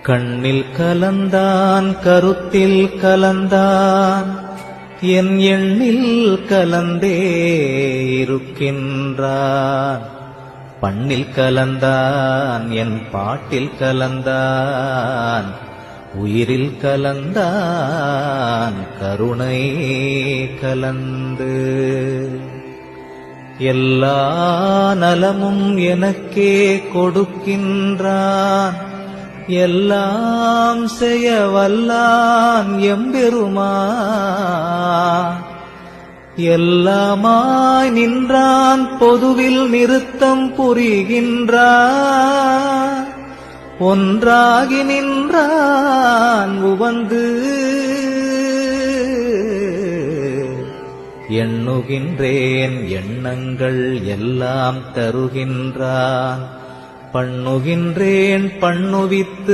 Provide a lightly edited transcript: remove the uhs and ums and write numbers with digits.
கண்ணில் கலந்தான் கருத்தில் கலந்தான் என் எண்ணில் கலந்தே இருக்கின்றான். பண்ணில் கலந்தான் என் பாட்டில் கலந்தான் உயிரில் கலந்தான் கருணை கலந்து. எல்லா நலமும் எனக்கே கொடுக்கின்றான் எல்லாம் செய்ய வல்லான் எம்பெருமான். எல்லாமாய் நின்றான் பொதுவில் நிறுத்தம் புரிகின்றான். ஒன்றாகி நின்றான் உவந்து எண்ணுகின்றேன் எண்ணங்கள் எல்லாம் தருகின்றான். பண்ணுகின்றேன் பண்ணுவித்து